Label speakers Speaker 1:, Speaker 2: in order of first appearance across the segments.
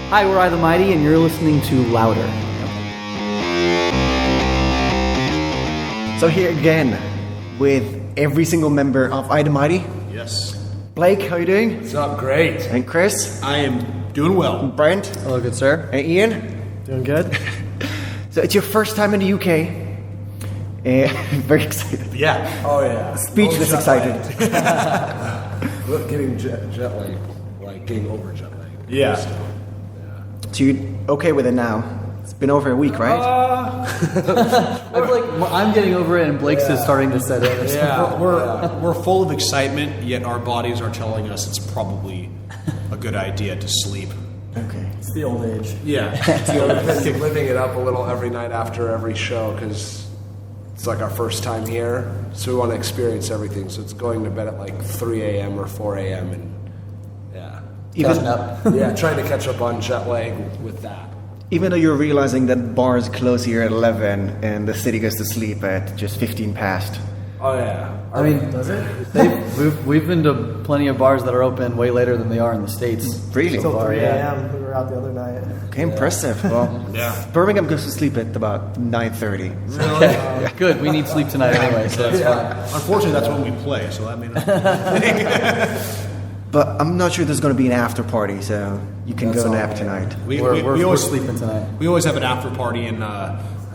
Speaker 1: Hi, we're I the Mighty, and you're listening to Louder.
Speaker 2: So here again with every single member of I the Mighty.
Speaker 3: Yes.
Speaker 2: Blake, how you doing?
Speaker 3: What's up? Great.
Speaker 2: And Chris?
Speaker 3: I am doing well.
Speaker 2: Brent?
Speaker 1: Hello, good sir.
Speaker 2: And Ian?
Speaker 4: Doing good.
Speaker 2: So it's your first time in the UK. Very excited.
Speaker 3: Yeah. Oh, yeah.
Speaker 2: Speechless excited.
Speaker 5: Getting jet lag, like getting over jet lag.
Speaker 3: Yeah.
Speaker 2: So you're okay with it now? It's been over a week, right?
Speaker 1: I feel like I'm getting over it, and Blake's is starting to set in.
Speaker 3: Yeah. We're full of excitement, yet our bodies are telling us it's probably a good idea to sleep.
Speaker 2: Okay.
Speaker 4: It's the old age.
Speaker 3: Yeah.
Speaker 5: We're living it up a little every night after every show because it's like our first time here, so we want to experience everything. So it's going to bed at like 3 a.m. or 4 a.m. and
Speaker 1: Catching up.
Speaker 5: yeah, trying to catch up on jet lag with that.
Speaker 2: Even though you're realizing that bars close here at 11 and the city goes to sleep at just 15 past.
Speaker 5: Oh yeah.
Speaker 1: I mean, does it? We've been to plenty of bars that are open way later than they are in the States.
Speaker 2: Really?
Speaker 4: Till
Speaker 1: So far,
Speaker 4: 3
Speaker 1: yeah.
Speaker 4: a.m. We were out the other night.
Speaker 2: Okay, impressive. Well,
Speaker 3: Yeah.
Speaker 2: Birmingham goes to sleep at about 9:30.
Speaker 1: Okay, good. We need sleep tonight anyway, so that's fine.
Speaker 3: Unfortunately, that's when we play, so that may not.
Speaker 2: But I'm not sure there's going to be an after party, so you can go nap tonight.
Speaker 1: We're
Speaker 3: always
Speaker 1: sleeping tonight.
Speaker 3: We always have an after party, and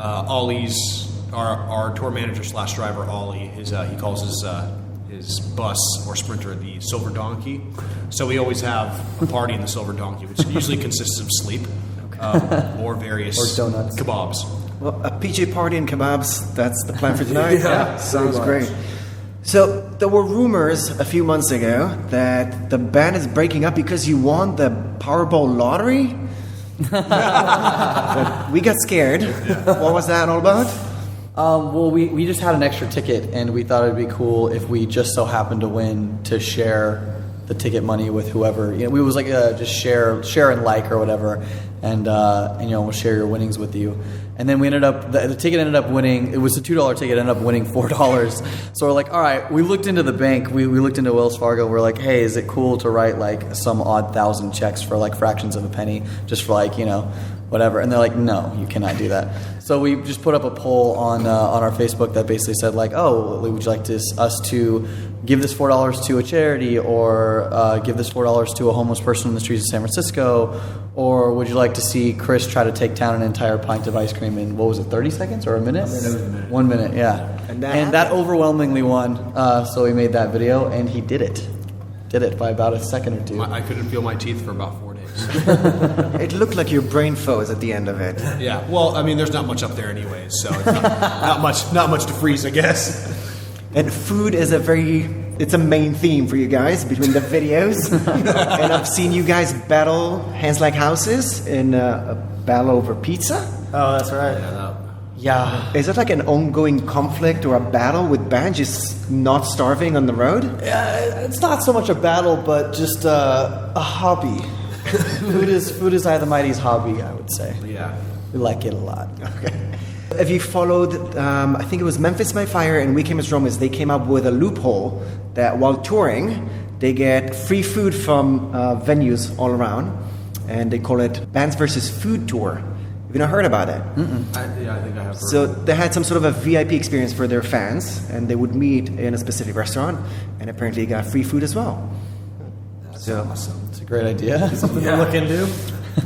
Speaker 3: Ollie's our tour manager / driver. Ollie he calls his bus or sprinter the Silver Donkey. So we always have a party in the Silver Donkey, which usually consists of sleep or various
Speaker 1: Or donuts.
Speaker 3: kebabs.
Speaker 2: Well, a PJ party and kebabs, that's the plan for tonight?
Speaker 5: Yeah,
Speaker 2: Sounds
Speaker 5: pretty much.
Speaker 2: great. So, there were rumors a few months ago that the band is breaking up because you won the Powerball lottery? But we got scared. What was that all about?
Speaker 1: Well, we just had an extra ticket, and we thought it'd be cool if we just so happened to win to share the ticket money with whoever. You know, we was like just share and like or whatever, and we'll share your winnings with you. And then we ended up the ticket ended up winning. It was a $2 ticket, ended up winning $4. So we're like, all right. We looked into the bank. We looked into Wells Fargo. We're like, hey, is it cool to write like some odd 1,000 checks for like fractions of a penny, just for like whatever? And they're like, no, you cannot do that. So we just put up a poll on our Facebook that basically said like, oh, would you like us to give this $4 to a charity, or give this $4 to a homeless person in the streets of San Francisco, or would you like to see Chris try to take down an entire pint of ice cream in, what was it, 30 seconds or a minute? 1 minute, yeah.
Speaker 2: And
Speaker 1: that overwhelmingly won. So we made that video, and he did it. Did it by about a second or two.
Speaker 3: I couldn't feel my teeth for about 4 days.
Speaker 2: It looked like your brain froze at the end of it.
Speaker 3: Yeah. Well, I mean, there's not much up there anyways, so it's not much to freeze, I guess.
Speaker 2: And food is it's a main theme for you guys between the videos. And I've seen you guys battle hands like houses in a battle over pizza.
Speaker 4: Oh, that's right.
Speaker 1: Yeah.
Speaker 2: Is it like an ongoing conflict or a battle with bands just not starving on the road?
Speaker 1: It's not so much a battle, but just a hobby. Food is I the Mighty's hobby, I would say.
Speaker 3: Yeah.
Speaker 1: We like it a lot.
Speaker 2: Okay. Have you followed, I think it was Memphis by Fire and We Came as Romans, they came up with a loophole that while touring, they get free food from venues all around, and they call it Bands versus Food Tour. Have you not heard about it?
Speaker 5: I think I have.
Speaker 2: So they had some sort of a VIP experience for their fans, and they would meet in a specific restaurant, and apparently got free food as well.
Speaker 5: That's
Speaker 2: So
Speaker 5: awesome.
Speaker 1: It's a great idea.
Speaker 4: Something to look into.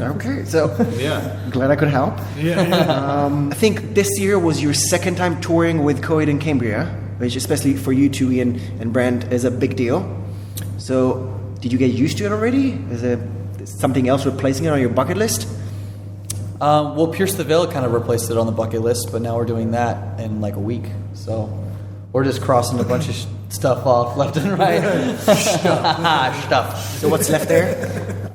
Speaker 2: okay, so
Speaker 3: Yeah.
Speaker 2: glad I could help.
Speaker 3: Yeah.
Speaker 2: I think this year was your second time touring with Coed in Cambria, which especially for you two, Ian and Brent, is a big deal. So did you get used to it already? Is it something else replacing it on your bucket list?
Speaker 1: Well, Pierce the Veil kind of replaced it on the bucket list, but now we're doing that in like a week. So we're just crossing a bunch of stuff off left and right. Stuff.
Speaker 2: So what's left there?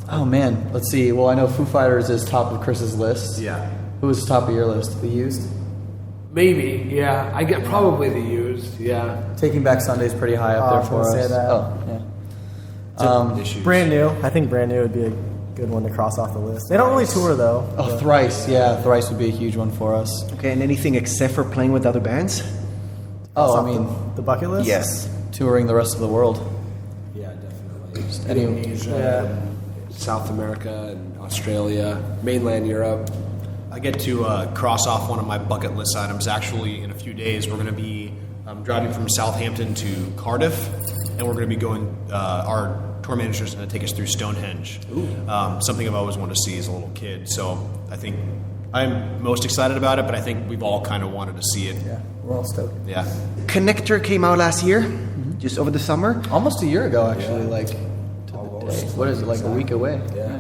Speaker 1: Oh man, let's see. Well, I know Foo Fighters is top of Chris's list.
Speaker 5: Yeah.
Speaker 1: Who was top of your list? The Used?
Speaker 5: Maybe. Yeah. I get probably the Used. Yeah.
Speaker 1: Taking Back Sunday's pretty high up
Speaker 4: Oh, I
Speaker 1: there
Speaker 4: was
Speaker 1: for
Speaker 4: gonna
Speaker 1: us.
Speaker 4: say that.
Speaker 1: Oh, yeah.
Speaker 3: Issues.
Speaker 4: Brand new. I think brand new would be a good one to cross off the list. They don't really tour though.
Speaker 1: Oh, Thrice. Yeah, Thrice would be a huge one for us.
Speaker 2: Okay, and anything except for playing with other bands?
Speaker 1: Oh, I
Speaker 4: Off
Speaker 1: mean,
Speaker 4: the bucket list.
Speaker 2: Yes.
Speaker 1: touring the rest of the world.
Speaker 5: Yeah, definitely.
Speaker 1: Any,
Speaker 4: Yeah.
Speaker 5: South America and Australia, mainland Europe.
Speaker 3: I get to cross off one of my bucket list items. Actually, in a few days, we're going to be driving from Southampton to Cardiff, and we're going to be going. Our tour manager is going to take us through Stonehenge. Something I've always wanted to see as a little kid. So I think I'm most excited about it, but I think we've all kind of wanted to see it.
Speaker 4: Yeah, we're all stoked.
Speaker 3: Yeah.
Speaker 2: Connector came out last year, just over the summer.
Speaker 1: Almost a year ago, actually. Like, to the day. What is it? Like a week away.
Speaker 4: Yeah.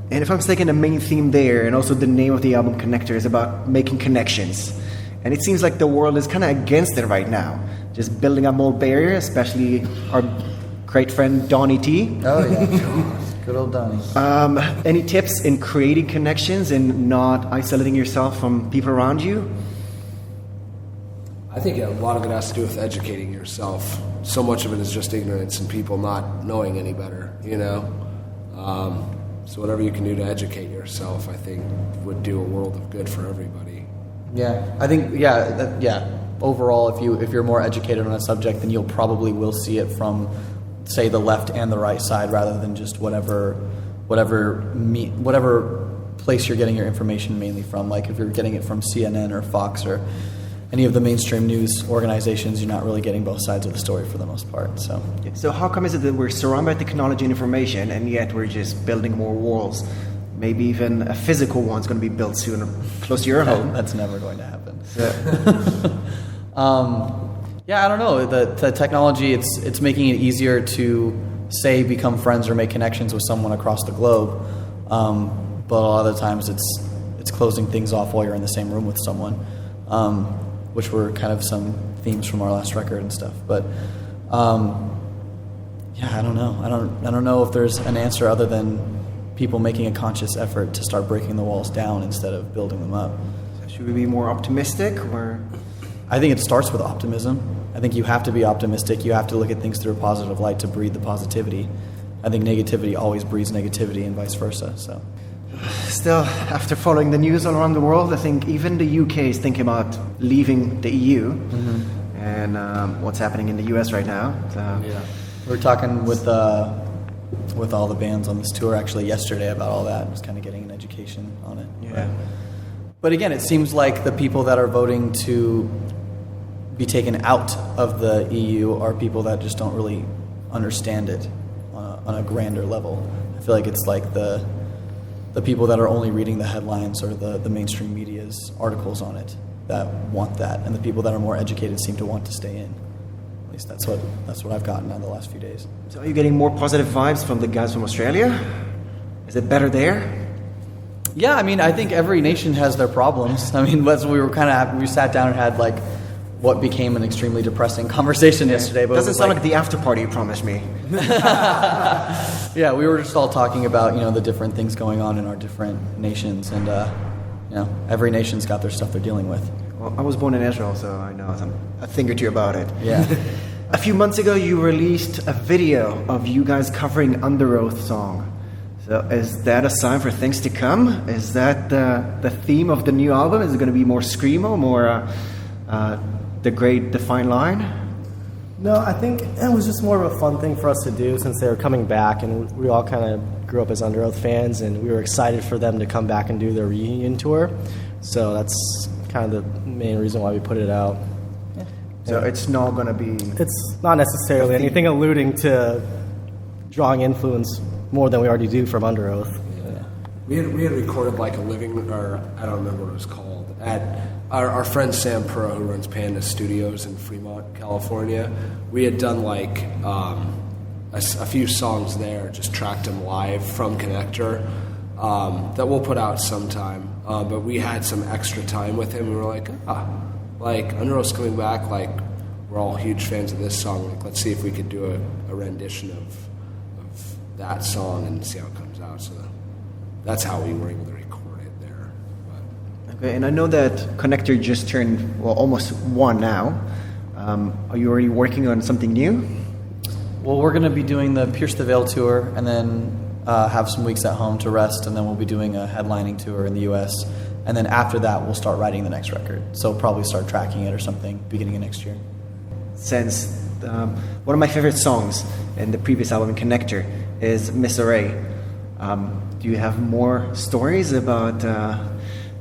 Speaker 2: And if I'm mistaken, the main theme there, and also the name of the album Connector, is about making connections. And it seems like the world is kind of against it right now. Just building up more barriers, especially our great friend Donnie T.
Speaker 1: Oh, yeah. Good old Donnie.
Speaker 2: Any tips in creating connections and not isolating yourself from people around you?
Speaker 5: I think a lot of it has to do with educating yourself. So much of it is just ignorance and people not knowing any better, you know? So whatever you can do to educate yourself, I think, would do a world of good for everybody.
Speaker 1: Yeah, I think overall, if you're more educated on a subject, then you'll probably will see it from, say, the left and the right side, rather than just whatever place you're getting your information mainly from. Like if you're getting it from CNN or Fox or any of the mainstream news organizations, you're not really getting both sides of the story for the most part.
Speaker 2: So how come is it that we're surrounded by technology and information, and yet we're just building more walls? Maybe even a physical one's going to be built soon, close to your home.
Speaker 1: That's never going to happen. I don't know. The technology, it's making it easier to, say, become friends or make connections with someone across the globe. But a lot of the times it's closing things off while you're in the same room with someone, which were kind of some themes from our last record and stuff. But I don't know. I don't know if there's an answer other than people making a conscious effort to start breaking the walls down instead of building them up.
Speaker 2: Should we be more optimistic, or?
Speaker 1: I think it starts with optimism. I think you have to be optimistic. You have to look at things through a positive light to breed the positivity. I think negativity always breeds negativity and vice versa. So,
Speaker 2: still, after following the news all around the world, I think even the UK is thinking about leaving the EU, and what's happening in the US right now. So.
Speaker 1: Yeah, we were talking with all the bands on this tour actually yesterday about all that. Just kind of getting an education on it.
Speaker 2: Yeah.
Speaker 1: But again, it seems like the people that are voting to be taken out of the EU are people that just don't really understand it on a grander level. I feel like it's like the people that are only reading the headlines or the mainstream media's articles on it that want that, and the people that are more educated seem to want to stay in. At least that's what I've gotten out of the last few days.
Speaker 2: So are you getting more positive vibes from the guys from Australia? Is it better there?
Speaker 1: Yeah, I mean, I think every nation has their problems. I mean, we sat down and had like what became an extremely depressing conversation yesterday. But
Speaker 2: doesn't sound like the after party you promised me.
Speaker 1: Yeah, we were just all talking about the different things going on in our different nations, and every nation's got their stuff they're dealing with.
Speaker 2: Well, I was born in Israel, so I know a thing or two about it.
Speaker 1: Yeah.
Speaker 2: A few months ago, you released a video of you guys covering Under Oath song. So is that a sign for things to come? Is that the theme of the new album? Is it going to be more screamo, more the great defined line?
Speaker 4: No, I think it was just more of a fun thing for us to do since they were coming back, and we all kind of grew up as Under Oath fans, and we were excited for them to come back and do their reunion tour. So that's kind of the main reason why we put it out.
Speaker 2: So it's not going to be...
Speaker 4: It's not necessarily anything alluding to drawing influence more than we already do from Under Oath.
Speaker 5: Yeah. We had recorded like a living, or I don't remember what it was called, at our friend Sam Puro, who runs Panda Studios in Fremont, California. We had done like a few songs there, just tracked them live from Connector, that we'll put out sometime. But we had some extra time with him. We were like, like Under Oath's coming back, like we're all huge fans of this song. Like, let's see if we could do a rendition of that song and see how it comes out. So that's how we were able to record it there.
Speaker 2: Okay, and I know that Connector just turned, almost one now. Are you already working on something new?
Speaker 1: Well, we're going to be doing the Pierce the Veil tour, and then have some weeks at home to rest, and then we'll be doing a headlining tour in the U.S., and then after that, we'll start writing the next record. So probably start tracking it or something beginning of next year.
Speaker 2: Since one of my favorite songs in the previous album, Connector, is Miss Array. Do you have more stories about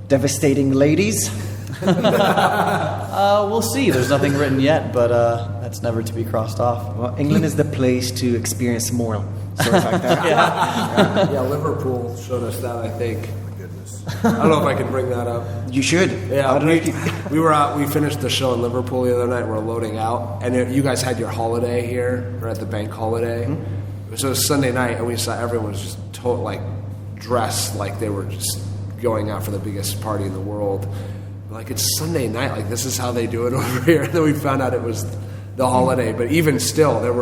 Speaker 2: devastating ladies?
Speaker 1: We'll see. There's nothing written yet, but that's never to be crossed off.
Speaker 2: Well, England is the place to experience more stories like that.
Speaker 5: Yeah, Liverpool showed us that, I think. I don't know if I can bring that up.
Speaker 2: You should.
Speaker 5: Yeah,
Speaker 2: I don't know if you-
Speaker 5: we were out. We finished the show in Liverpool the other night. We're loading out, and you guys had your holiday here, or at the bank holiday. So it was Sunday night, and we saw everyone was just dressed like they were just going out for the biggest party in the world. Like, it's Sunday night. Like, this is how they do it over here. And then we found out it was the holiday. But even still, it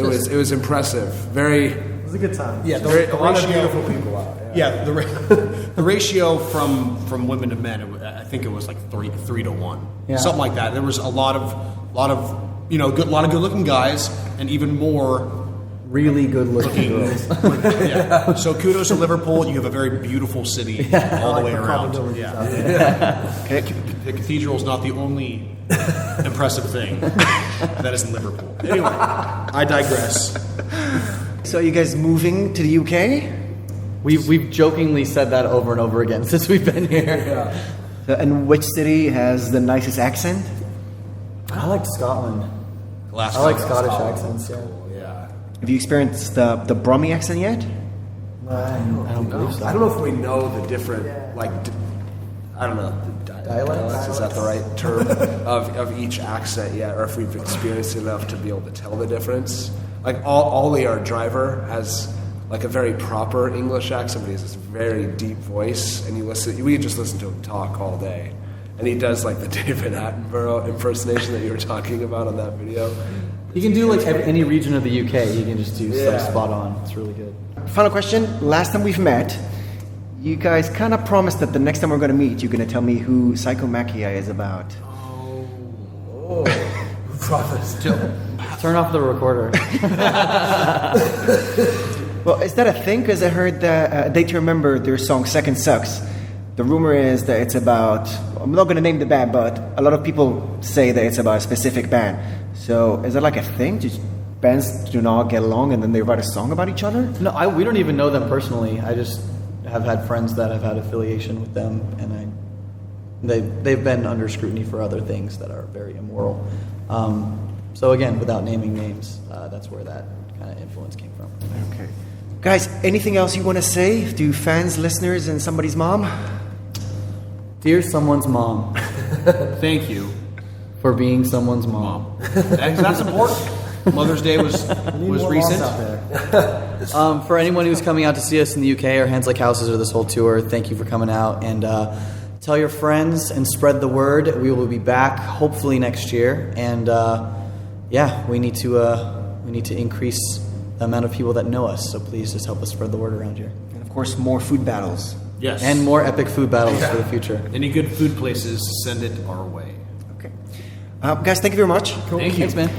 Speaker 5: was impressive. Very.
Speaker 4: It was a good time.
Speaker 3: Yeah,
Speaker 5: a lot of
Speaker 3: beautiful people out. Yeah, the ratio from women to men, I think it was like 3 to 1, something like that. There was a lot of good looking guys, and even more
Speaker 1: Really good looking girls.
Speaker 3: Yeah. So kudos to Liverpool. You have a very beautiful city all the way around.
Speaker 2: Okay.
Speaker 3: The cathedral is not the only impressive thing that is in Liverpool. Anyway, I digress.
Speaker 2: So, are you guys moving to the UK?
Speaker 1: We've jokingly said that over and over again since we've been here.
Speaker 2: So, and which city has the nicest accent?
Speaker 1: I like Scotland.
Speaker 3: Last
Speaker 1: I like
Speaker 3: time.
Speaker 1: Scottish accents. Yeah.
Speaker 5: Yeah.
Speaker 2: Have you experienced the Brummy accent yet?
Speaker 1: I don't believe so.
Speaker 5: I don't know if we know the different, I don't know,
Speaker 1: Dialects?
Speaker 5: is that the right term, of each accent yet, or if we've experienced enough to be able to tell the difference. Like, Ollie, our driver, has like a very proper English accent, but he has this very deep voice, and we just listen to him talk all day. And he does like the David Attenborough impersonation that you were talking about on that video.
Speaker 1: You can do like any region of the UK. You can just do stuff spot on. It's really good.
Speaker 2: Final question. Last time we've met, you guys kind of promised that the next time we're going to meet, you're going to tell me who Psychomachia is about.
Speaker 1: Turn off the recorder.
Speaker 2: Well, is that a thing? Because I heard that Day to Remember, their song Second Sucks. The rumor is that it's about, I'm not going to name the band, but a lot of people say that it's about a specific band. So is that like a thing? Just bands do not get along and then they write a song about each other?
Speaker 1: No, we don't even know them personally. I just have had friends that have had affiliation with them, and they've been under scrutiny for other things that are very immoral. So again, without naming names, that's where that kind of influence came from.
Speaker 2: Okay. Guys, anything else you want to say to fans, listeners, and somebody's mom?
Speaker 1: Dear someone's mom,
Speaker 3: Thank you,
Speaker 1: for being someone's mom.
Speaker 3: That's important. Mother's Day was recent.
Speaker 1: For anyone who's coming out to see us in the UK or Hands Like Houses or this whole tour, thank you for coming out, and tell your friends and spread the word. We will be back hopefully next year, and we need to increase the amount of people that know us. So please just help us spread the word around here,
Speaker 2: And of course, more food battles.
Speaker 3: Yes.
Speaker 1: and more epic food battles for the future.
Speaker 3: Any good food places, send it our way.
Speaker 2: Okay. Guys, thank you very much.
Speaker 3: Thank you.
Speaker 1: Thanks, man.